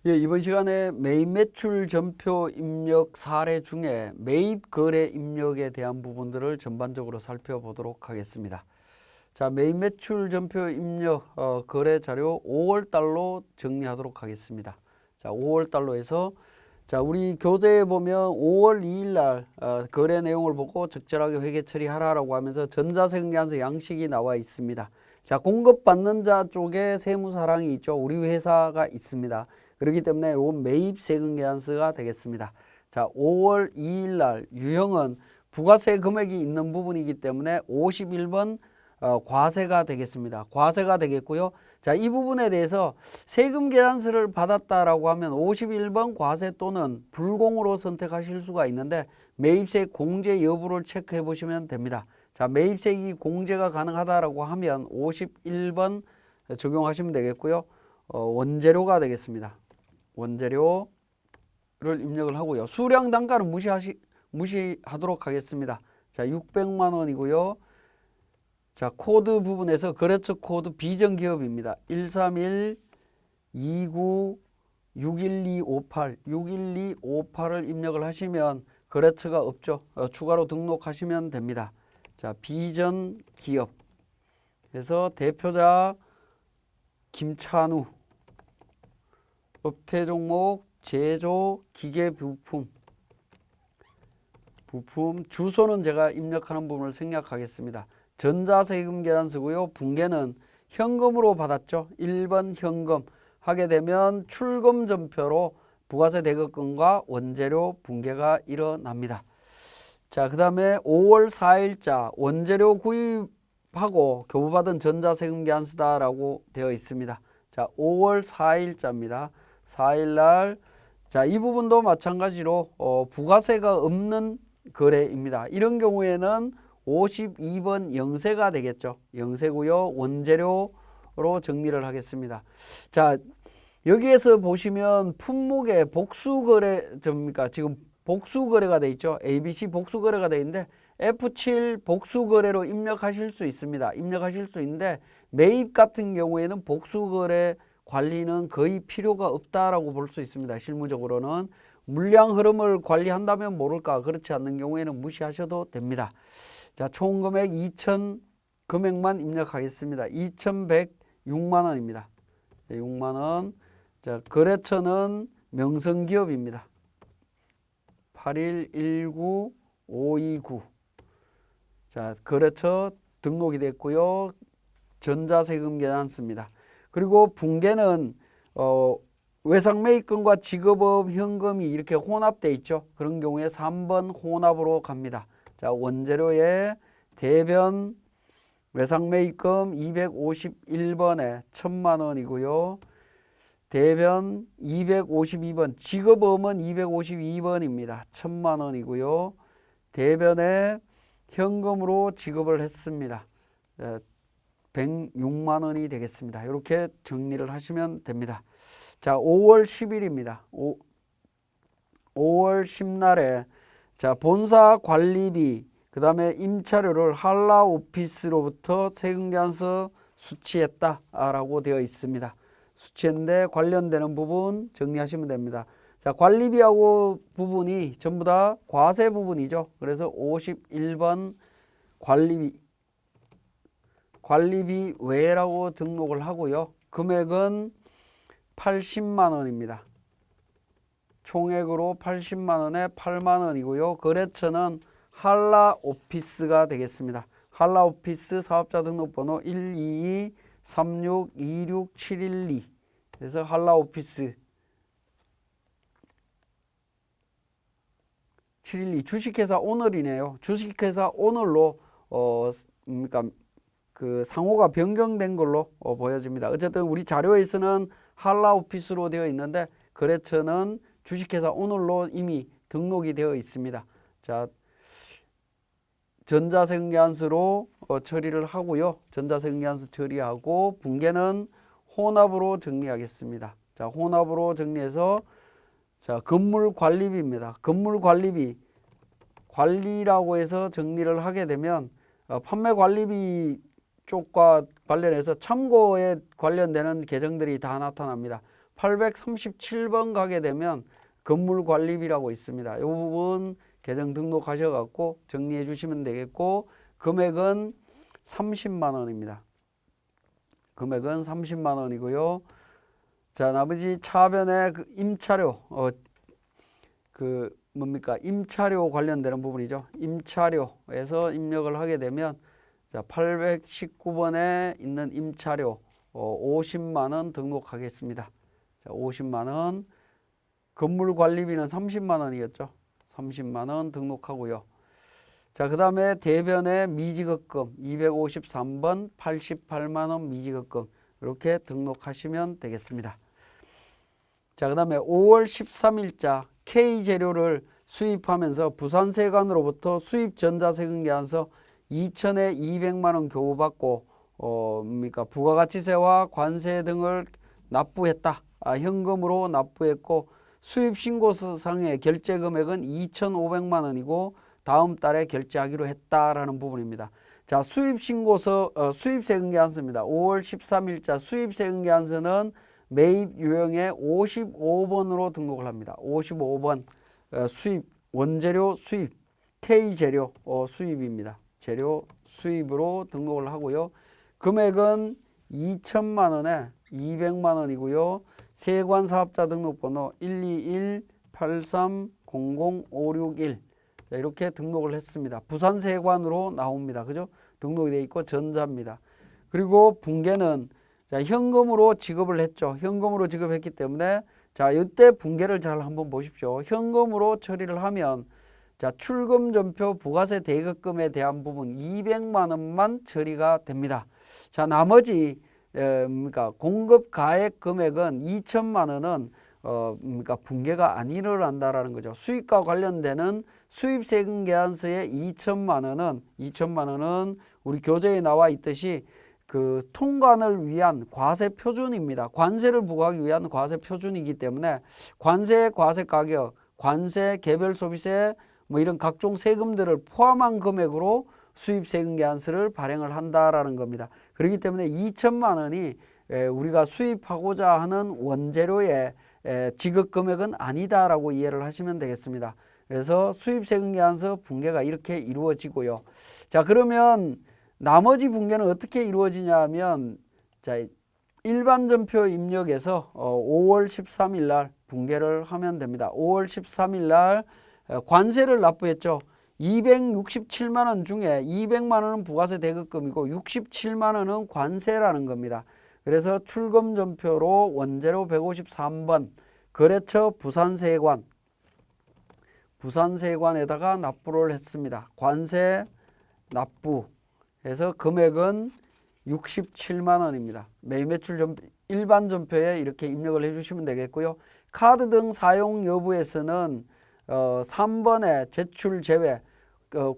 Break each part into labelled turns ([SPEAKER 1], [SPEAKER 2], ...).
[SPEAKER 1] 예, 이번 시간에 매입 매출 전표 입력 사례 중에 매입 거래 입력에 대한 부분들을 전반적으로 살펴보도록 하겠습니다. 자, 매입 매출 전표 입력 거래 자료 5월 달로 정리하도록 하겠습니다. 자, 5월 달로 해서 자, 우리 교재에 보면 5월 2일 날 거래 내용을 보고 적절하게 회계 처리하라라고 하면서 전자세금계산서 양식이 나와 있습니다. 자, 공급받는 자 쪽에 세무사랑이 있죠. 우리 회사가 있습니다. 그렇기 때문에 요 매입 세금 계산서가 되겠습니다. 자, 5월 2일 날 유형은 부가세 금액이 있는 부분이기 때문에 51번 과세가 되겠습니다. 과세가 되겠고요. 자, 이 부분에 대해서 세금 계산서를 받았다라고 하면 51번 과세 또는 불공으로 선택하실 수가 있는데 매입세 공제 여부를 체크해 보시면 됩니다. 자, 매입세액이 공제가 가능하다라고 하면 51번 적용하시면 되겠고요. 원재료가 되겠습니다. 원재료를 입력을 하고요. 수량 단가는 무시하도록 하겠습니다. 자, 600만 원이고요. 자, 코드 부분에서 거래처 코드 비정기업입니다. 131 29 61258 61258을 입력을 하시면 거래처가 없죠. 추가로 등록하시면 됩니다. 자, 비전기업 그래서 대표자 김찬우, 업태 종목 제조 기계 부품, 주소는 제가 입력하는 부분을 생략하겠습니다. 전자세금 계산서고요. 분계는 현금으로 받았죠. 1번 현금 하게 되면 출금 전표로 부가세 대거금과 원재료 분계가 일어납니다. 자, 그 다음에 5월 4일자 원재료 구입하고 교부받은 전자세금 계산서다라고 되어 있습니다. 자, 5월 4일자입니다. 4일날 자, 이 부분도 마찬가지로 부가세가 없는 거래입니다. 이런 경우에는 52번 영세가 되겠죠. 영세고요. 원재료로 정리를 하겠습니다. 자, 여기에서 보시면 품목의 복수거래점입니까? 지금 복수거래가 돼 있죠. ABC 복수거래가 돼 있는데 F7 복수거래로 입력하실 수 있습니다. 입력하실 수 있는데 매입 같은 경우에는 복수거래 관리는 거의 필요가 없다라고 볼 수 있습니다. 실무적으로는 물량 흐름을 관리한다면 모를까, 그렇지 않는 경우에는 무시하셔도 됩니다. 자, 총 금액 2천 금액만 입력하겠습니다. 2,106만 원입니다. 6만 원. 자, 거래처는 명성기업입니다. 8119529. 자, 거래처 등록이 됐고요. 전자세금 계산서입니다. 그리고 분계는 외상매입금과 지급업 현금이 이렇게 혼합되어 있죠. 그런 경우에 3번 혼합으로 갑니다. 자, 원재료의 대변 외상매입금 251번에 1,000만 원이고요. 대변 252번, 지급업은 252번입니다. 1,000만 원이고요. 대변에 현금으로 지급을 했습니다. 106만 원이 되겠습니다. 이렇게 정리를 하시면 됩니다. 자, 5월 10일입니다. 5월 10날에 자, 본사 관리비 그 다음에 임차료를 한라오피스로부터 세금계산서 수취했다라고 되어 있습니다. 수취했는데 관련되는 부분 정리하시면 됩니다. 자, 관리비하고 부분이 전부 다 과세 부분이죠. 그래서 51번 관리비 외라고 등록을 하고요. 금액은 80만 원입니다. 총액으로 80만 원에 8만 원이고요. 거래처는 한라오피스가 되겠습니다. 한라오피스 사업자 등록번호 122-3626-712. 그래서 한라오피스 712 주식회사 오늘이네요. 주식회사 오늘로 그러니까 그 상호가 변경된 걸로 보여집니다. 어쨌든 우리 자료에서는 한라오피스로 되어 있는데 거래처는 주식회사 오늘로 이미 등록이 되어 있습니다. 자, 전자세금계산서로 처리를 하고요. 전자세금계산서 처리하고 분계는 혼합으로 정리하겠습니다. 자, 혼합으로 정리해서 자, 건물관리비입니다. 건물관리비 관리라고 해서 정리를 하게 되면 판매관리비 쪽과 관련해서 참고에 관련되는 계정들이 다 나타납니다. 837번 가게 되면 건물관리비라고 있습니다. 이 부분 계정 등록하셔갖고 정리해 주시면 되겠고, 금액은 30만 원입니다. 금액은 30만 원이고요. 자, 나머지 차변의 그 임차료, 임차료 관련되는 부분이죠. 임차료에서 입력을 하게 되면, 자, 819번에 있는 임차료 50만 원 등록하겠습니다. 자, 50만 원. 건물관리비는 30만 원이었죠. 30만 원 등록하고요. 자, 그 다음에 대변의 미지급금 253번 88만 원 미지급금 이렇게 등록하시면 되겠습니다. 자, 그 다음에 5월 13일자 K재료를 수입하면서 부산세관으로부터 수입전자세금계산서 2천에 200만 원 교부받고 부가가치세와 관세 등을 납부했다. 현금으로 납부했고, 수입신고서상의 결제금액은 2,500만 원이고 다음 달에 결제하기로 했다라는 부분입니다. 자, 수입신고서 수입세금계산서입니다. 5월 13일자 수입세금계산서는 매입 유형의 55번으로 등록을 합니다. 55번 수입 원재료 수입 K재료 수입입니다. 재료 수입으로 등록을 하고요. 금액은 2천만 원에 200만 원이고요. 세관사업자 등록번호 121-83-00-561 이렇게 등록을 했습니다. 부산세관으로 나옵니다. 그죠? 등록이 되어 있고 전자입니다. 그리고 붕괴는 자, 현금으로 지급을 했죠. 현금으로 지급했기 때문에 자, 이때 붕괴를 잘 한번 보십시오. 현금으로 처리를 하면 자, 출금전표 부가세 대급금에 대한 부분 200만 원만 처리가 됩니다. 자, 나머지 공급 가액 금액은 2천만 원은 붕괴가 안 일어난다라는 거죠. 수입과 관련되는 수입세금 계산서의 2천만 원은 우리 교재에 나와 있듯이 그 통관을 위한 과세 표준입니다. 관세를 부과하기 위한 과세 표준이기 때문에 관세, 과세 가격, 관세, 개별 소비세 이런 각종 세금들을 포함한 금액으로 수입세금 계산서를 발행을 한다라는 겁니다. 그렇기 때문에 2천만 원이 우리가 수입하고자 하는 원재료의 지급 금액은 아니다라고 이해를 하시면 되겠습니다. 그래서 수입세금 계산서 붕괴가 이렇게 이루어지고요. 자, 그러면 나머지 붕괴는 어떻게 이루어지냐 하면 자, 일반전표 입력에서 5월 13일 날 붕괴를 하면 됩니다. 5월 13일 날 관세를 납부했죠. 267만 원 중에 200만 원은 부가세 대급금이고 67만 원은 관세라는 겁니다. 그래서 출금전표로 원재료 153번 거래처 부산세관에다가 납부를 했습니다. 관세 납부해서 금액은 67만 원입니다. 매매출 일반 전표에 이렇게 입력을 해주시면 되겠고요. 카드 등 사용 여부에서는 3번에 제출 제외,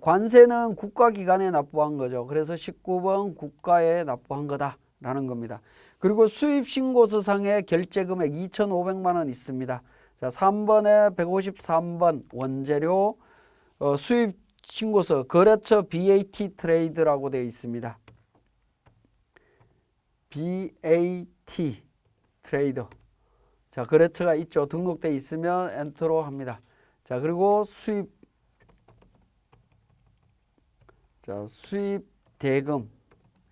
[SPEAKER 1] 관세는 국가기관에 납부한 거죠. 그래서 19번 국가에 납부한 거다라는 겁니다. 그리고 수입신고서상의 결제금액 2,500만 원 있습니다. 자, 3번에 153번 원재료 수입신고서 거래처 BAT 트레이드라고 되어 있습니다. BAT 트레이더. 자, 거래처가 있죠. 등록되어 있으면 엔터로 합니다. 자, 그리고 수입 대금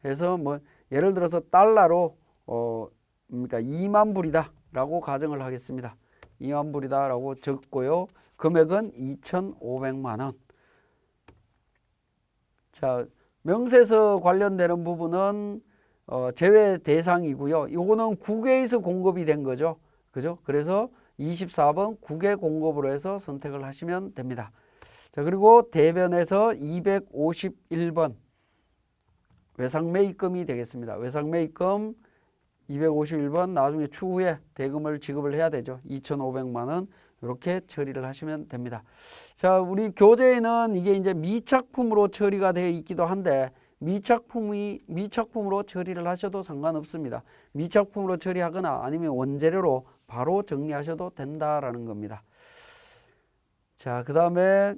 [SPEAKER 1] 해서 예를 들어서 달러로 2만 불이다 라고 가정을 하겠습니다. 2만 불이다 라고 적고요. 금액은 2,500만 원. 자, 명세서 관련되는 부분은 제외 대상이고요. 요거는 국외에서 공급이 된 거죠. 그죠? 그래서 24번 국외 공급으로 해서 선택을 하시면 됩니다. 자, 그리고 대변에서 251번 외상매입금이 되겠습니다. 외상매입금 251번 나중에 추후에 대금을 지급을 해야 되죠. 2,500만 원 이렇게 처리를 하시면 됩니다. 자, 우리 교재에는 이게 이제 미착품으로 처리가 되어 있기도 한데 미착품으로 처리를 하셔도 상관없습니다. 미착품으로 처리하거나 아니면 원재료로 바로 정리하셔도 된다라는 겁니다. 자, 그 다음에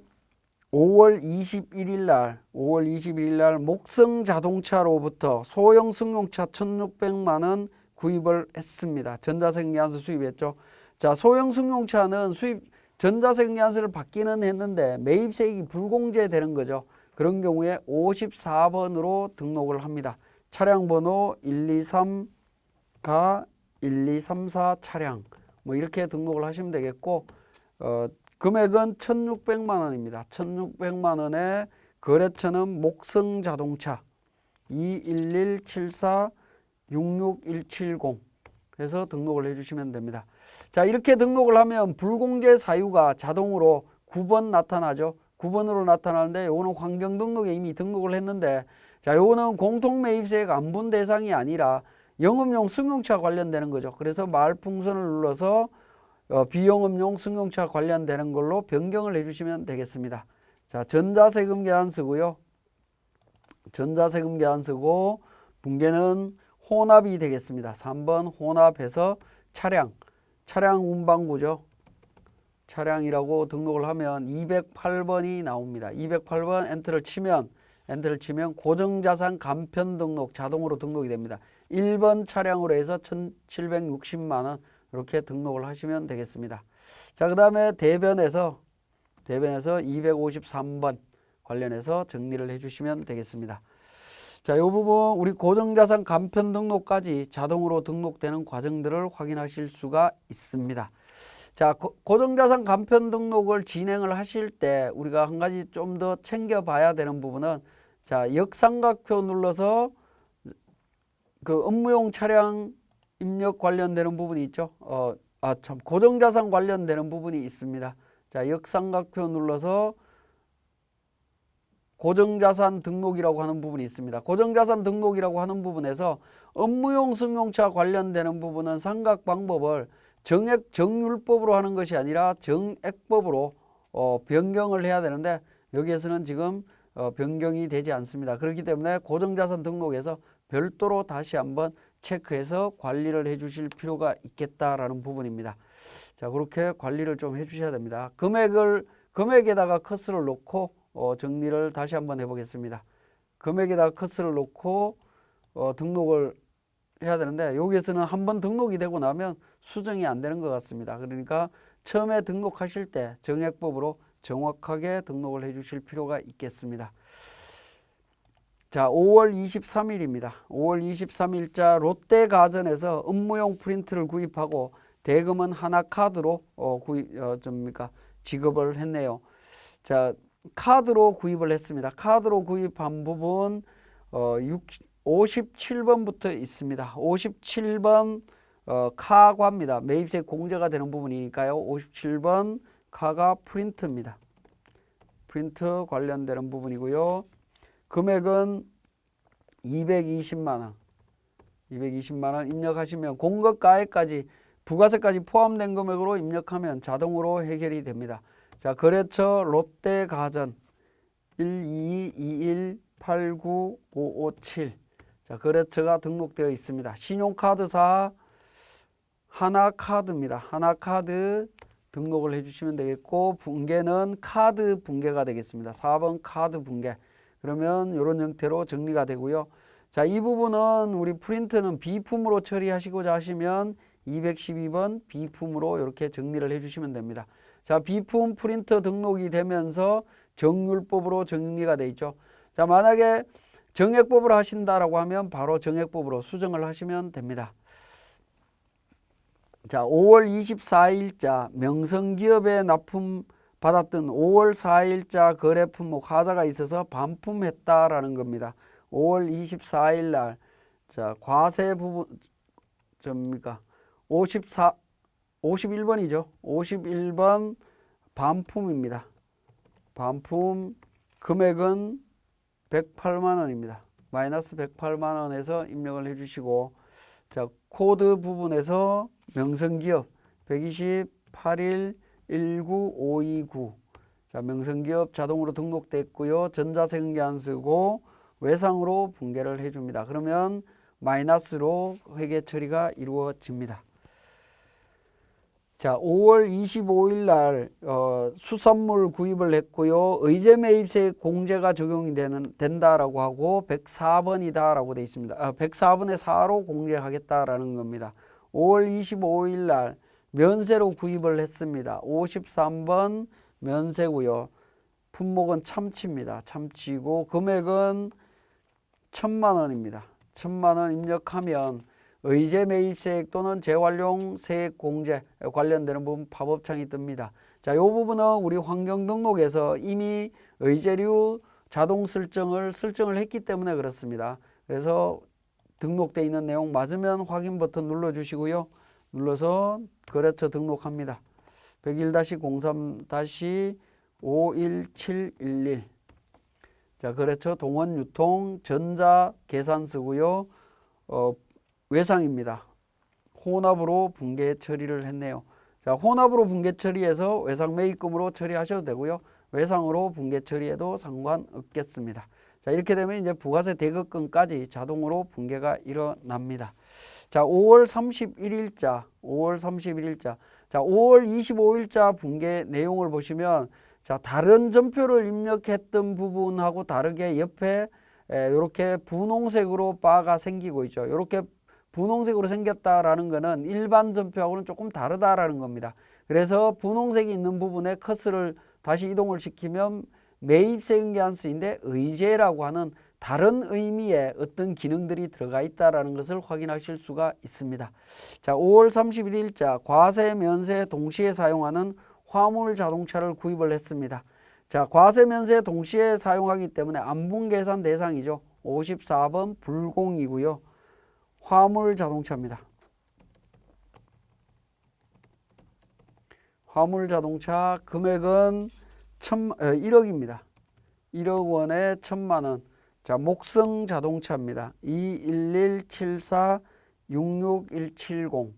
[SPEAKER 1] 5월 21일 날 목성 자동차로부터 소형 승용차 1,600만 원 구입을 했습니다. 전자세금계산서 수입했죠. 자, 소형 승용차는 전자세금계산서를 받기는 했는데 매입세액이 불공제되는 거죠. 그런 경우에 54번으로 등록을 합니다. 차량 번호 123가 1234 차량 뭐 이렇게 등록을 하시면 되겠고, 금액은 1,600만 원입니다. 1,600만 원에 거래처는 목성자동차 21174-66170 해서 등록을 해주시면 됩니다. 자, 이렇게 등록을 하면 불공제 사유가 자동으로 9번 나타나죠. 9번으로 나타나는데 요거는 환경등록에 이미 등록을 했는데, 자, 요거는 공통매입세액 안분 대상이 아니라 영업용 승용차 관련되는 거죠. 그래서 말풍선을 눌러서 비영업용 승용차 관련되는 걸로 변경을 해주시면 되겠습니다. 자, 전자세금계산서고요. 전자세금계산서고 분계는 혼합이 되겠습니다. 3번 혼합해서 차량 운반구죠. 차량이라고 등록을 하면 208번이 나옵니다. 208번 엔터를 치면 고정자산 간편 등록 자동으로 등록이 됩니다. 1번 차량으로 해서 1,760만 원 이렇게 등록을 하시면 되겠습니다. 자, 그 다음에 대변에서 253번 관련해서 정리를 해주시면 되겠습니다. 자, 이 부분 우리 고정자산 간편 등록까지 자동으로 등록되는 과정들을 확인하실 수가 있습니다. 자, 고정자산 간편 등록을 진행을 하실 때 우리가 한 가지 좀 더 챙겨봐야 되는 부분은, 자, 역삼각표 눌러서 그 업무용 차량 입력 관련되는 부분이 있죠. 고정자산 관련되는 부분이 있습니다. 자, 역삼각표 눌러서 고정자산 등록이라고 하는 부분이 있습니다. 고정자산 등록이라고 하는 부분에서 업무용 승용차 관련되는 부분은 상각 방법을 정율법으로 하는 것이 아니라 정액법으로 변경을 해야 되는데, 여기에서는 지금 변경이 되지 않습니다. 그렇기 때문에 고정자산 등록에서 별도로 다시 한번 체크해서 관리를 해 주실 필요가 있겠다라는 부분입니다. 자, 그렇게 관리를 좀 해 주셔야 됩니다. 금액에다가 커스를 놓고 정리를 다시 한번 해보겠습니다. 금액에다가 커스를 놓고 등록을 해야 되는데, 여기에서는 한번 등록이 되고 나면 수정이 안 되는 것 같습니다. 그러니까 처음에 등록하실 때 정액법으로 정확하게 등록을 해 주실 필요가 있겠습니다. 자, 5월 23일입니다. 5월 23일자 롯데가전에서 업무용 프린트를 구입하고 대금은 하나카드로 지급을 했네요. 자, 카드로 구입을 했습니다. 카드로 구입한 부분 57번부터 있습니다. 57번 카과입니다. 매입세 공제가 되는 부분이니까요. 57번 카가 프린트입니다. 프린트 관련되는 부분이고요. 금액은 220만 원. 220만 원 입력하시면 공급가액까지 부가세까지 포함된 금액으로 입력하면 자동으로 해결이 됩니다. 자, 거래처 롯데가전 122189557. 자, 거래처가 등록되어 있습니다. 신용카드사 하나카드입니다. 하나카드 등록을 해주시면 되겠고, 분계는 카드 분계가 되겠습니다. 4번 카드 분계. 그러면 이런 형태로 정리가 되고요. 자, 이 부분은 우리 프린트는 비품으로 처리하시고자 하시면 212번 비품으로 이렇게 정리를 해주시면 됩니다. 자, 비품 프린터 등록이 되면서 정율법으로 정리가 되어 있죠. 자, 만약에 정액법으로 하신다라고 하면 바로 정액법으로 수정을 하시면 됩니다. 자, 5월 24일자 명성기업에 납품 받았던 5월 4일자 거래 품목 하자가 있어서 반품했다라는 겁니다. 5월 24일 날, 자, 과세 부분, 51번이죠. 51번 반품입니다. 반품 금액은 108만 원입니다. 마이너스 108만 원에서 입력을 해주시고, 자, 코드 부분에서 명성기업 128일19529. 자, 명성기업 자동으로 등록됐고요. 전자세금계산서고 외상으로 분계를 해줍니다. 그러면 마이너스로 회계 처리가 이루어집니다. 자, 5월 25일 날 수산물 구입을 했고요. 의제 매입세액 공제가 적용이 된다라고 하고 104번이다라고 되어 있습니다. 104번의 4로 공제하겠다라는 겁니다. 5월 25일 날 면세로 구입을 했습니다. 53번 면세고요. 품목은 참치입니다. 참치고 금액은 1,000만 원입니다. 1,000만 원 입력하면 의제 매입세액 또는 재활용 세액 공제 관련되는 부분 팝업창이 뜹니다. 자, 이 부분은 우리 환경등록에서 이미 의제류 자동 설정을 했기 때문에 그렇습니다. 그래서 등록되어 있는 내용 맞으면 확인 버튼 눌러주시고요. 눌러서 거래처 등록합니다. 101-03-51711 자, 거래처 동원유통 전자계산서고요. 외상입니다. 혼합으로 분계 처리를 했네요. 자, 혼합으로 분계 처리해서 외상 매입금으로 처리하셔도 되고요. 외상으로 분계 처리해도 상관없겠습니다. 자, 이렇게 되면 이제 부가세 대급금까지 자동으로 분계가 일어납니다. 자, 5월 31일자, 5월 31일자. 자, 5월 25일자 분계 내용을 보시면 자, 다른 전표를 입력했던 부분하고 다르게 옆에 이렇게 분홍색으로 바가 생기고 있죠. 이렇게 분홍색으로 생겼다라는 것은 일반 전표하고는 조금 다르다라는 겁니다. 그래서 분홍색이 있는 부분에 커서를 다시 이동을 시키면 매입세금계산서인데 의제라고 하는 다른 의미의 어떤 기능들이 들어가 있다는 것을 확인하실 수가 있습니다. 자, 5월 31일자 과세 면세 동시에 사용하는 화물 자동차를 구입을 했습니다. 자, 과세 면세 동시에 사용하기 때문에 안분계산 대상이죠. 54번 불공이고요. 화물 자동차입니다. 화물 자동차 금액은 1억입니다. 1억 원에 1,000만 원. 자, 목성 자동차입니다. 21174-66170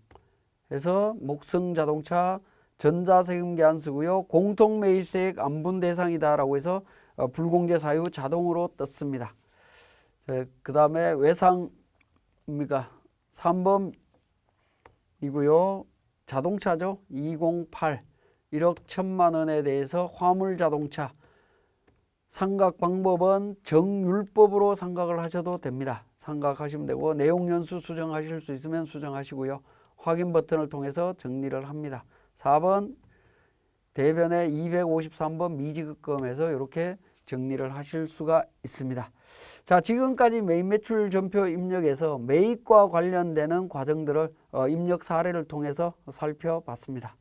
[SPEAKER 1] 해서 목성 자동차 전자세금계산서고요. 공통매입세액 안분 대상이다라고 해서 불공제 사유 자동으로 떴습니다. 그 다음에 외상입니다. 3번이고요. 자동차죠. 208 1억 1,000만 원에 대해서 화물 자동차 상각 방법은 정율법으로 상각을 하셔도 됩니다. 상각하시면 되고 내용 연수 수정하실 수 있으면 수정하시고요. 확인 버튼을 통해서 정리를 합니다. 4번 대변의 253번 미지급금에서 이렇게 정리를 하실 수가 있습니다. 자, 지금까지 매입 매출 전표 입력에서 매입과 관련되는 과정들을 입력 사례를 통해서 살펴봤습니다.